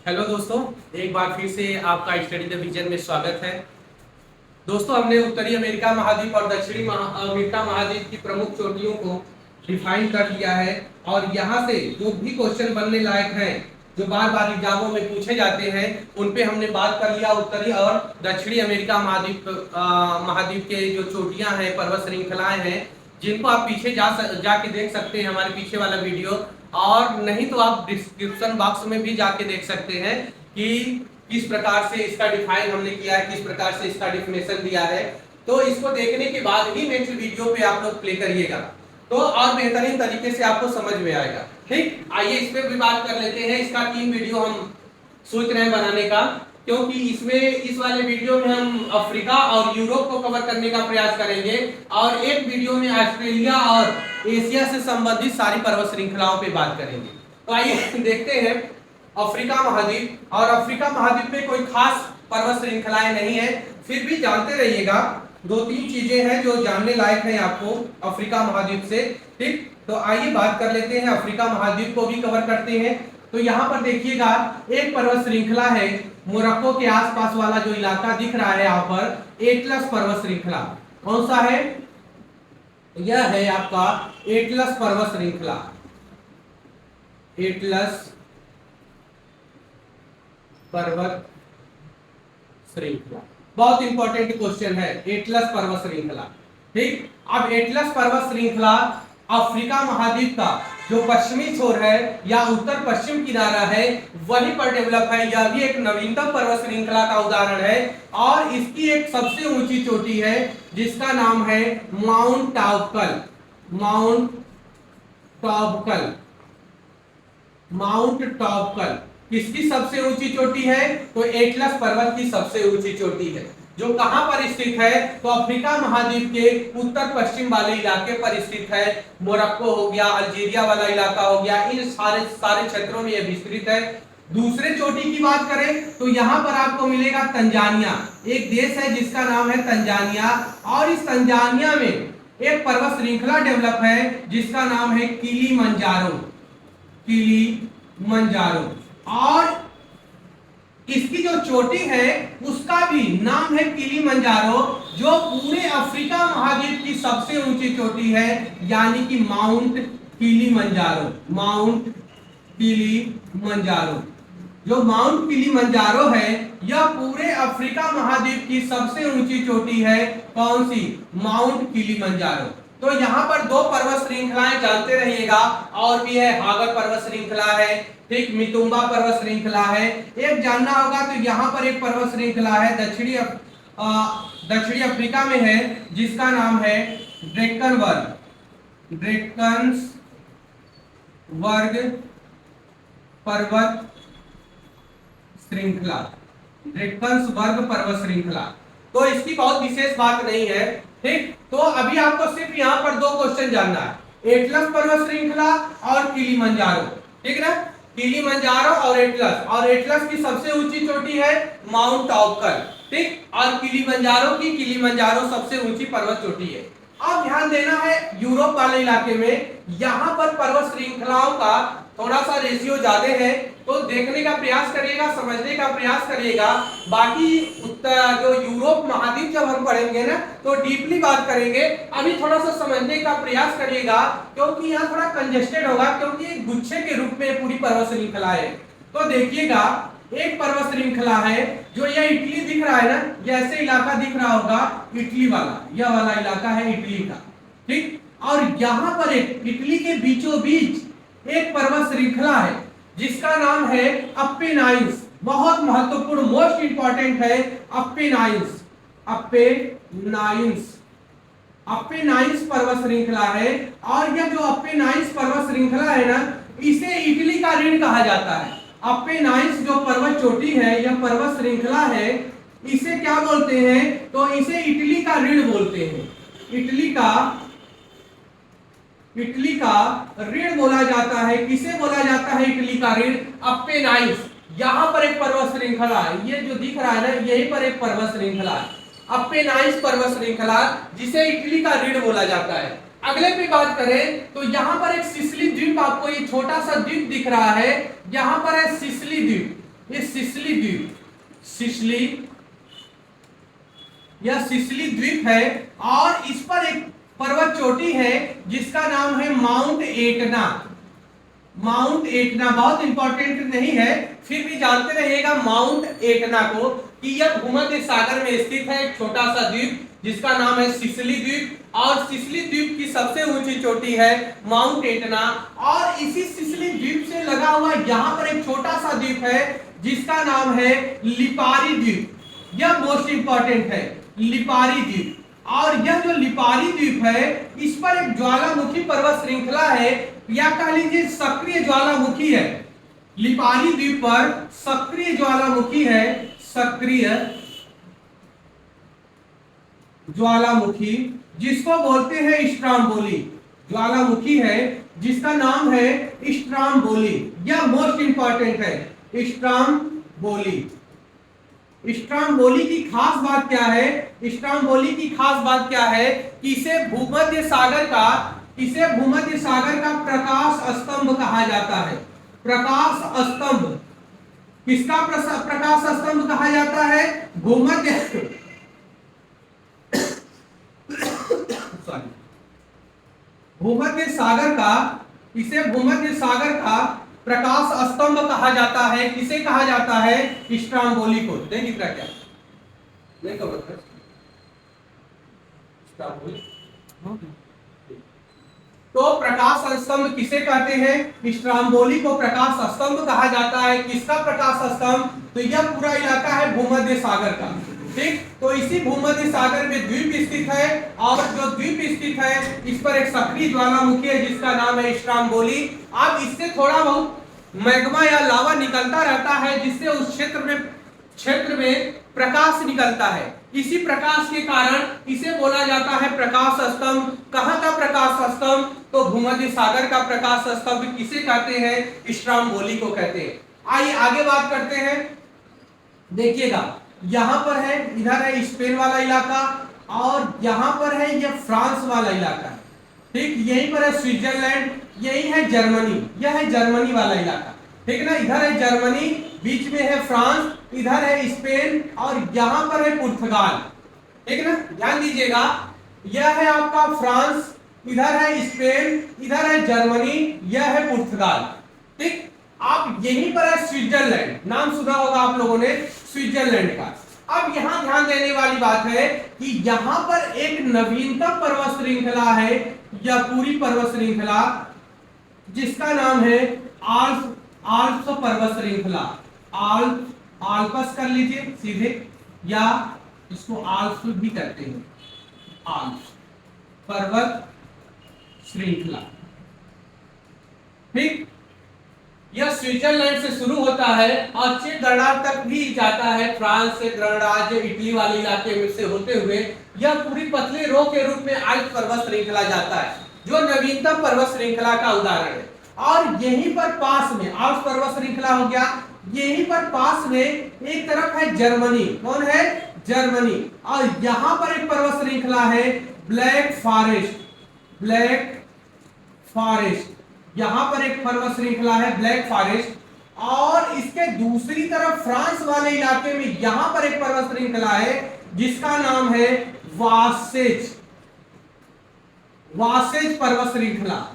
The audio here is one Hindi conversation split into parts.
हेलो दोस्तों, एक बार फिर से आपका स्टडी द विजन में स्वागत है। दोस्तों, हमने उत्तरी अमेरिका महाद्वीप और दक्षिणी अमेरिका महाद्वीप की प्रमुख चोटियों को डिफाइन कर लिया है और यहाँ से जो भी क्वेश्चन बनने लायक हैं, जो बार बार एग्जामों में पूछे जाते हैं, उन पे हमने बात कर लिया। उत्तरी और दक्षिणी अमेरिका महाद्वीप के जो चोटियां हैं, पर्वत श्रृंखलाएं हैं, जिनको आप पीछे जाके देख सकते हैं, हमारे पीछे वाला वीडियो, और नहीं तो आप डिस्क्रिप्शन बॉक्स में भी जाके देख सकते हैं कि किस प्रकार से इसका डिफाइन हमने किया है, किस प्रकार से इसका डिफिनेशन दिया है। तो इसको देखने के बाद ही नेक्स्ट वीडियो पे आप लोग प्ले करिएगा, तो और बेहतरीन तरीके से आपको समझ में आएगा। ठीक, आइए इस पे भी बात कर लेते हैं। इसका 3 वीडियो हम सोच रहे हैं बनाने का, क्योंकि इसमें इस वाले वीडियो में हम अफ्रीका और यूरोप को कवर करने का प्रयास करेंगे और एक वीडियो में ऑस्ट्रेलिया और एशिया से संबंधित सारी पर्वत श्रृंखलाओं पे बात करेंगे। तो आइए देखते हैं अफ्रीका महाद्वीप। और अफ्रीका महाद्वीप में कोई खास पर्वत श्रृंखलाएं नहीं है, फिर भी जानते रहिएगा। 2-3 चीजें हैं जो जानने लायक हैं आपको अफ्रीका महाद्वीप से। ठीक, तो आइए बात कर लेते हैं, अफ्रीका महाद्वीप को भी कवर करते हैं। तो यहाँ पर देखिएगा, एक पर्वत श्रृंखला है मोरक्को के आसपास वाला जो इलाका दिख रहा है यहाँ पर, एटलस पर्वत श्रृंखला। कौन सा है? यह है आपका एटलस पर्वत श्रृंखला। एटलस पर्वत श्रृंखला बहुत इंपॉर्टेंट क्वेश्चन है, एटलस पर्वत श्रृंखला। ठीक, अब एटलस पर्वत श्रृंखला अफ्रीका महाद्वीप का जो पश्चिमी छोर है या उत्तर पश्चिम किनारा है, वहीं पर डेवलप है। यह भी एक नवीनतम पर्वत श्रृंखला का उदाहरण है और इसकी एक सबसे ऊंची चोटी है जिसका नाम है माउंट टॉबकल। माउंट टॉबकल, माउंट टॉबकल किसकी सबसे ऊंची चोटी है? तो एटलस पर्वत की सबसे ऊंची चोटी है, जो कहां पर स्थित है? तो अफ्रीका महाद्वीप के उत्तर पश्चिम वाले इलाके पर स्थित है। मोरक्को हो गया, अल्जीरिया वाला इलाका हो गया, इन सारे क्षेत्रों में यह विस्तृत है। दूसरे चोटी की बात करें तो यहां पर आपको मिलेगा तंजानिया। एक देश है जिसका नाम है तंजानिया, और इस तंजानिया में एक पर्वत श्रृंखला डेवलप है जिसका नाम है किलिमंजारो। किलिमंजारो, और इसकी जो चोटी है उसका भी नाम है किलिमंजारो, जो पूरे अफ्रीका महाद्वीप की सबसे ऊंची चोटी है, यानी कि माउंट किलिमंजारो। माउंट किलिमंजारो, जो माउंट किलिमंजारो है, यह पूरे अफ्रीका महाद्वीप की सबसे ऊंची चोटी है। कौन सी? Mount Kilimanjaro. तो यहाँ पर 2 पर्वत श्रृंखलाएं जानते रहिएगा, और भी है, हागर पर्वत श्रृंखला है, ठीक, मितुम्बा पर्वत श्रृंखला है। एक जानना होगा तो यहाँ पर एक पर्वत श्रृंखला है दक्षिणी अफ्रीका में है जिसका नाम है ड्रेकन वर्ग। ड्रेकन्स वर्ग पर्वत श्रृंखला। ड्रेकन्स वर्ग पर्वत श्रृंखला, तो इसकी बहुत विशेष बात नहीं है। ठीक, तो अभी आपको सिर्फ यहाँ पर 2 क्वेश्चन जानना है, एटलस पर्वत श्रृंखला और किलिमंजारो। ठीक ना, किलिमंजारो और एटलस की सबसे ऊंची चोटी है माउंट टॉबकल। ठीक, और किलिमंजारो सबसे ऊंची पर्वत चोटी है। अब ध्यान देना है, यूरोप वाले इलाके में यहाँ पर पर्वत श्रृंखलाओं का थोड़ा सा रेशियो ज्यादा है, तो देखने का प्रयास करिएगा, समझने का प्रयास करिएगा। बाकी जो यूरोप महाद्वीप जब हम पढ़ेंगे ना, तो डीपली बात करेंगे। अभी थोड़ा सा समझने का प्रयास करिएगा, क्योंकि यहाँ थोड़ा कंजेस्टेड होगा, क्योंकि एक गुच्छे के रूप में पूरी पर्वत श्रृंखला है। तो देखिएगा, एक पर्वत श्रृंखला है जो यह इटली दिख रहा है ना, जैसे इलाका दिख रहा होगा इटली वाला, यह वाला इलाका है इटली का। ठीक, और यहाँ पर एक इटली के बीचों बीच एक पर्वत श्रृंखला है जिसका नाम है अपेनाइन्स। बहुत महत्वपूर्ण, मोस्ट इंपॉर्टेंट है अपेनाइन्स। अपेनाइन्स पर्वत श्रृंखला है, और यह जो अपेनाइन्स पर्वत श्रृंखला है ना, इसे इटली का ऋण कहा जाता है। अपेनाइन्स जो पर्वत चोटी है, यह पर्वत श्रृंखला है, इसे क्या बोलते हैं? तो इसे इटली का ऋण बोलते हैं। इटली का ऋण बोला जाता है। किसे बोला जाता है इटली का ऋण? अपेनाइन्स। यहाँ पर एक पर्वत श्रृंखला है, ये जो दिख रहा है ना, यहीं पर एक पर्वत श्रृंखला है, अपेनाइन्स पर्वत श्रृंखला, जिसे इटली का ऋण बोला जाता है। अगले पे बात करें तो यहाँ पर एक सिसिली द्वीप, आपको ये छोटा सा द्वीप दिख रहा है, यहाँ पर है सिसिली द्वीप। ये सिसिली द्वीप, सिसिली या सिसिली द्वीप है, और इस पर एक पर्वत चोटी है जिसका नाम है माउंट एटना। माउंट एटना बहुत इंपॉर्टेंट नहीं है, फिर भी जानते रहिएगा माउंट एटना को, कि यह भूमध्य सागर में स्थित है एक छोटा सा द्वीप जिसका नाम है सिसिली द्वीप, और सिसिली द्वीप की सबसे ऊंची चोटी है माउंट एटना। और इसी सिसिली द्वीप से लगा हुआ यहाँ पर एक छोटा सा द्वीप है जिसका नाम है लिपारी द्वीप। यह मोस्ट इंपॉर्टेंट है, लिपारी द्वीप। और यह जो लिपारी द्वीप है, इस पर एक ज्वालामुखी पर्वत श्रृंखला है, या कह लीजिए सक्रिय ज्वालामुखी है। लिपारी द्वीप पर सक्रिय ज्वालामुखी है, सक्रिय ज्वालामुखी, जिसको बोलते हैं स्ट्राम्बोली। ज्वालामुखी है जिसका नाम है स्ट्राम्बोली। यह मोस्ट इंपॉर्टेंट है, स्ट्राम्बोली। स्ट्राम्बोली की खास बात क्या है? स्ट्राम्बोली की खास बात क्या है कि इसे भूमध्य सागर का प्रकाश स्तंभ कहा जाता है। प्रकाश स्तंभ, किसका प्रकाश स्तंभ कहा जाता है? भूमध्य भूमध्य सागर का, इसे भूमध्य सागर का प्रकाश स्तंभ कहा जाता है। किसे कहा जाता है? स्ट्राम्बोली को। नहीं दिख रहा क्या? नहीं खबर। तो प्रकाश स्तंभ किसे कहते हैं? स्ट्राम्बोली को प्रकाश स्तंभ कहा जाता है। किसका प्रकाश स्तंभ? तो यह पूरा इलाका है भूमध्य सागर का। ठीक, तो इसी भूमध्य सागर में द्वीप स्थित है, और जो द्वीप स्थित है इस पर एक सक्रिय ज्वालामुखी है जिसका नाम है स्ट्राम्बोली। अब इससे थोड़ा बहुत मैग्मा या लावा निकलता रहता है, जिससे उस क्षेत्र में प्रकाश निकलता है। इसी प्रकाश के कारण इसे बोला जाता है प्रकाश स्तंभ। कहाँ का प्रकाश स्तंभ? तो भूमध्य सागर का प्रकाश स्तंभ किसे कहते हैं? स्ट्राम्बोली को कहते हैं। आइए आगे बात करते हैं। देखिएगा, यहां पर है, इधर है स्पेन वाला इलाका, और यहां पर है यह फ्रांस वाला इलाका। ठीक, यहीं पर है स्विट्जरलैंड, यही है जर्मनी, यह है जर्मनी वाला इलाका। ठीक ना, इधर है जर्मनी, बीच में है फ्रांस, इधर है स्पेन, और यहां पर है पुर्तगाल। ठीक ना, ध्यान दीजिएगा, यह है आपका फ्रांस, इधर है स्पेन, इधर है जर्मनी, यह है पुर्तगाल। ठीक, आप यहीं पर है स्विट्जरलैंड, नाम सुना होगा आप लोगों ने स्विट्जरलैंड का। अब यहां ध्यान देने वाली बात है कि यहां पर एक नवीनतम पर्वत श्रृंखला है, यह पूरी पर्वत श्रृंखला जिसका नाम है आल्प्स पर्वत श्रृंखला। आल्प्स कर लीजिए सीधे, या इसको आल्प्स भी कहते हैं, आल्प्स पर्वत श्रृंखला। ठीक, यह स्विट्जरलैंड से शुरू होता है और चेक गणराज्य तक भी जाता है। फ्रांस से गणराज्य, इटली वाले इलाके में से होते हुए यह पूरी पतली रो के रूप में आल्प्स पर्वत श्रृंखला जाता है, जो नवीनतम पर्वत श्रृंखला का उदाहरण है। और यहीं पर पास में आल्प्स पर्वत श्रृंखला हो गया, यहीं पर पास में एक तरफ है जर्मनी। कौन है? जर्मनी। और यहां पर एक पर्वत श्रृंखला है ब्लैक फॉरेस्ट। ब्लैक फॉरेस्ट, यहां पर एक पर्वत श्रृंखला है ब्लैक फॉरेस्ट, और इसके दूसरी तरफ फ्रांस वाले इलाके में यहां पर एक पर्वत श्रृंखला है जिसका नाम है वासेज। वासेज पर्वत श्रृंखला।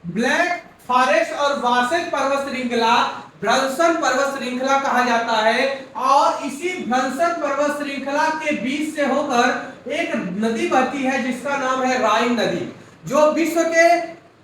ब्लैक फॉरेस्ट और वासेज पर्वत श्रृंखला भ्रंसन पर्वत श्रृंखला कहा जाता है, और इसी भ्रंसन पर्वत श्रृंखला के बीच से होकर एक नदी बहती है जिसका नाम है राइन नदी, जो विश्व के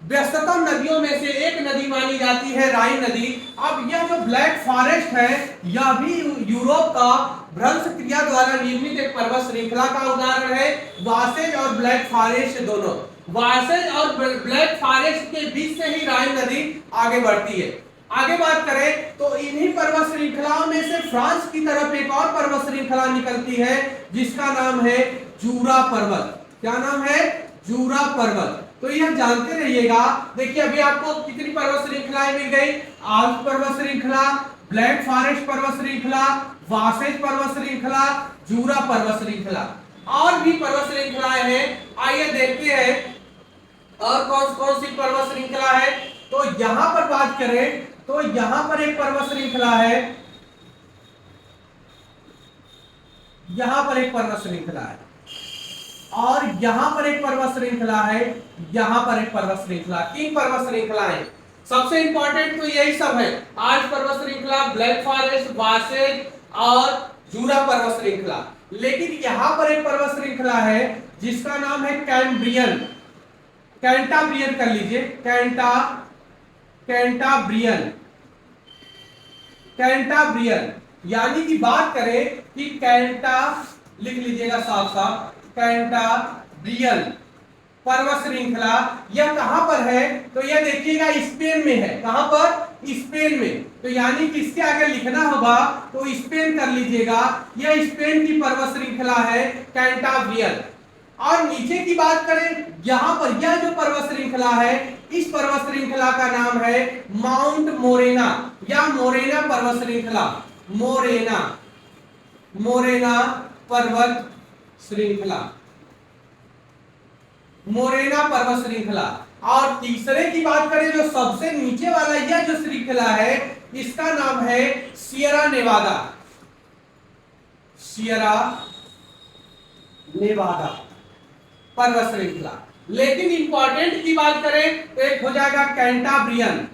व्यस्ततम नदियों में से एक नदी मानी जाती है, राइन नदी। अब यह जो ब्लैक फॉरेस्ट है, यह भी यूरोप का भ्रंश क्रिया द्वारा निर्मित एक पर्वत श्रृंखला का उदाहरण है। वासेज और ब्लैक फॉरेस्ट दोनों, वासेज और ब्लैक फॉरेस्ट के बीच से ही राइन नदी आगे बढ़ती है। आगे बात करें तो इन्हीं पर्वत श्रृंखलाओं में से फ्रांस की तरफ एक और पर्वत श्रृंखला निकलती है जिसका नाम है जूरा पर्वत। क्या नाम है? जूरा पर्वत। तो यह जानते रहिएगा। देखिए अभी आपको कितनी पर्वत श्रृंखलाएं मिल गई? आल्प्स पर्वत श्रृंखला, ब्लैक फॉरेस्ट पर्वत श्रृंखला, वासेज पर्वत श्रृंखला, जूरा पर्वत श्रृंखला, और भी पर्वत श्रृंखलाएं हैं। आइए देखते हैं और कौन कौन सी पर्वत श्रृंखला है। तो यहां पर बात करें तो यहां पर एक पर्वत श्रृंखला है, यहां पर एक पर्वत श्रृंखला है, और यहां पर एक पर्वत श्रृंखला है, यहां पर एक पर्वत श्रृंखला, 3 पर्वत श्रृंखलाएं। सबसे इंपॉर्टेंट तो यही सब है, आज पर्वत श्रृंखला, ब्लैक फॉरेस्ट, वासेज और जूरा पर्वत श्रृंखला। लेकिन यहां पर एक पर्वत श्रृंखला है जिसका नाम है कैम्ब्रियन, कैंटाब्रियन कर लीजिए, कैंटाब्रियन, कैंटाब्रियन। यानी कि बात करें कि कैंटा, लिख लीजिएगा साफ साफ, कैंटाब्रियन पर्वत श्रृंखला, यह कहां पर है? तो यह देखिएगा स्पेन में है। कहां पर? स्पेन में। तो यानी कि इसके आगे लिखना होगा तो स्पेन कर लीजिएगा, यह स्पेन की पर्वत श्रृंखला है कैंटाब्रियन। और नीचे की बात करें, यहां पर यह जो पर्वत श्रृंखला है, इस पर्वत श्रृंखला का नाम है माउंट मोरेना या मोरेना पर्वत श्रृंखला, मोरेना, मोरेना पर्वत श्रृंखला, मोरेना पर्वत श्रृंखला। और तीसरे की बात करें, जो सबसे नीचे वाला यह जो श्रृंखला है, इसका नाम है सियरा नेवादा, सियरा नेवादा पर्वत श्रृंखला। लेकिन इंपॉर्टेंट की बात करें तो एक हो जाएगा कैंटाब्रियन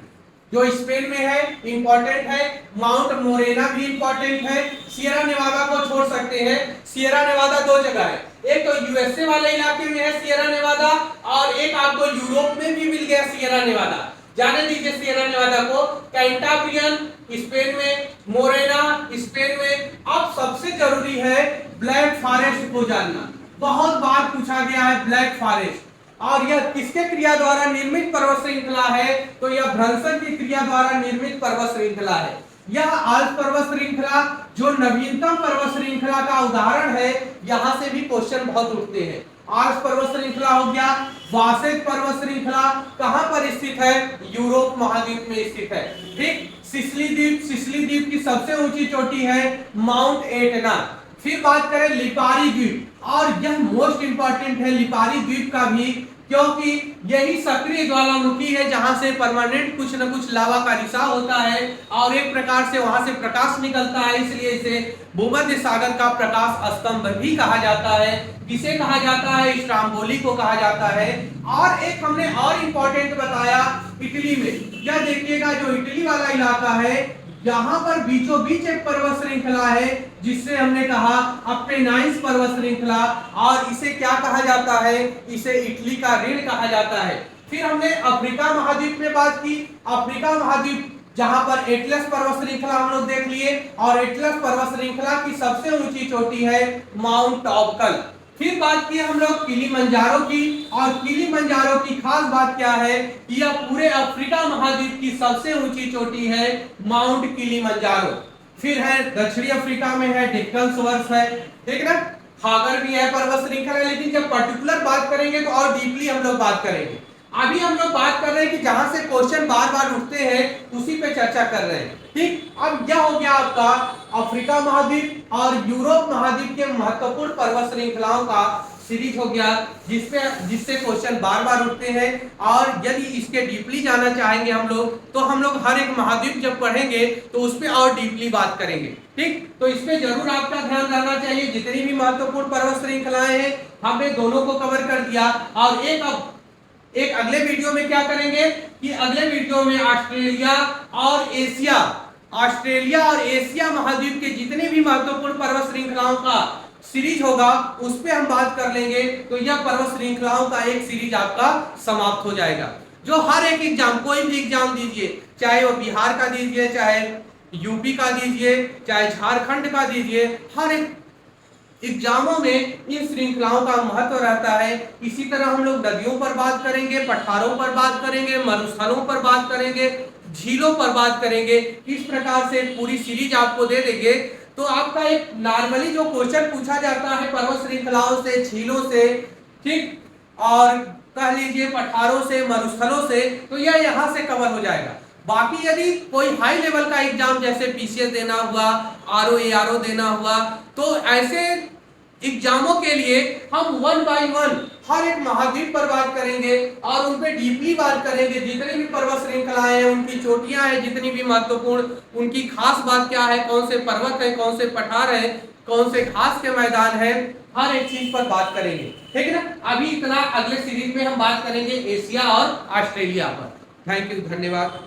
जो स्पेन में है, इंपॉर्टेंट है। माउंट मोरेना भी इंपॉर्टेंट है। सियरा नेवादा को छोड़ सकते हैं। सियरा नेवादा 2 जगह है, एक तो यूएसए वाले इलाके में है सियरा नेवादा, और एक आपको यूरोप में भी मिल गया सियरा नेवादा। जाने दीजिए सियरा नेवादा को। कैंटाब्रियन स्पेन में, मोरेना स्पेन में। अब सबसे जरूरी है ब्लैक फॉरेस्ट को जानना, बहुत बार पूछा गया है ब्लैक फॉरेस्ट। और यह किसके क्रिया द्वारा निर्मित पर्वत श्रृंखला है? तो यह भ्रंशन की क्रिया द्वारा निर्मित पर्वत श्रृंखला है। यह आल्प्स पर्वत श्रृंखला जो नवीनतम पर्वत श्रृंखला का उदाहरण है, यहां से भी क्वेश्चन बहुत उठते हैं। आल्प्स पर्वत श्रृंखला हो गया। वासेज पर्वत श्रृंखला कहां पर स्थित है? यूरोप महाद्वीप में स्थित है। ठीक। सिसिली द्वीप, सिसिली द्वीप की सबसे ऊंची चोटी है माउंट एटना। फिर बात करें लिपारी द्वीप, और यह मोस्ट इंपॉर्टेंट है लिपारी द्वीप का भी, क्योंकि यही सक्रिय ज्वालामुखी है जहां से परमानेंट कुछ न कुछ लावा का रिसाव होता है और एक प्रकार से वहां से प्रकाश निकलता है, इसलिए इसे भूमध्य सागर का प्रकाश स्तंभ भी कहा जाता है। किसे कहा जाता है? स्ट्रोम्बोली को कहा जाता है। और एक हमने और इंपॉर्टेंट बताया इटली में, यह देखिएगा जो इटली वाला इलाका है, यहां पर बीचों बीच एक पर्वत श्रृंखला है जिससे हमने कहा अपेनाइन्स पर्वत श्रृंखला, और इसे क्या कहा जाता है? इसे इटली का ऋण कहा जाता है। फिर हमने अफ्रीका महाद्वीप में बात की। अफ्रीका महाद्वीप जहां पर एटलस पर्वत श्रृंखला हम लोग देख लिए, और एटलस पर्वत श्रृंखला की सबसे ऊंची चोटी है माउंट टॉबकल। फिर बात की हम लोग किलिमंजारो की, और किलिमंजारो की खास बात क्या है? यह पूरे अफ्रीका महाद्वीप की सबसे ऊंची चोटी है माउंट किलिमंजारो। फिर है दक्षिणी अफ्रीका में है डेक्कन सोर्स है, ठीक ना। खागर भी है पर्वत श्रृंखला, लेकिन जब पर्टिकुलर बात करेंगे तो और डीपली हम लोग बात करेंगे। अभी हम लोग बात कर रहे हैं कि जहां से क्वेश्चन बार बार उठते हैं उसी पे चर्चा कर रहे हैं। ठीक। अब यह हो गया आपका अफ्रीका महाद्वीप और यूरोप महाद्वीप के महत्वपूर्ण पर्वत श्रृंखलाओं का सीरीज हो गया, जिससे क्वेश्चन बार बार उठते हैं। और यदि इसके डीपली जाना चाहेंगे हम लोग, तो हम लोग हर एक महाद्वीप जब पढ़ेंगे तो उस पर और डीपली बात करेंगे। ठीक। तो इस पे जरूर आपका ध्यान रहना चाहिए। जितनी भी महत्वपूर्ण पर्वत श्रृंखलाएं हैं हमने दोनों को कवर कर दिया। और एक अगले वीडियो में क्या करेंगे कि अगले वीडियो में ऑस्ट्रेलिया और एशिया महाद्वीप के जितने भी महत्वपूर्ण पर्वत श्रृंखलाओं का सीरीज होगा उस पे हम बात कर लेंगे। तो यह पर्वत श्रृंखलाओं का एक सीरीज आपका समाप्त हो जाएगा, जो हर एक एग्जाम, कोई भी एग्जाम दीजिए, चाहे वो बिहार का दीजिए, चाहे यूपी का दीजिए, चाहे झारखंड का दीजिए, हर एक एग्जामों में इन श्रृंखलाओं का महत्व रहता है। इसी तरह हम लोग नदियों पर बात करेंगे, पठारों पर बात करेंगे, मरुस्थलों पर बात करेंगे, झीलों पर बात करेंगे। इस प्रकार से पूरी सीरीज आपको दे देंगे। तो आपका एक नॉर्मली जो क्वेश्चन पूछा जाता है पर्वत श्रृंखलाओं से, झीलों से, ठीक, और कह लीजिए पठारों से, मरुस्थलों से, तो यह यहाँ से कवर हो जाएगा। बाकी यदि कोई हाई लेवल का एग्जाम जैसे पीसीएस देना हुआ, आरओ एआरओ देना हुआ, तो ऐसे एग्जामों के लिए हम वन बाय वन हर एक महाद्वीप पर बात करेंगे और उन पे डीपली बात करेंगे। जितनी भी पर्वत श्रृंखलाएं हैं, उनकी चोटियां हैं, जितनी भी महत्वपूर्ण, उनकी खास बात क्या है, कौन से पर्वत है, कौन से पठार है, कौन से घास के मैदान है, हर एक चीज पर बात करेंगे। ठीक है ना। अभी इतना, अगले सीरीज में हम बात करेंगे एशिया और ऑस्ट्रेलिया पर। थैंक यू, धन्यवाद।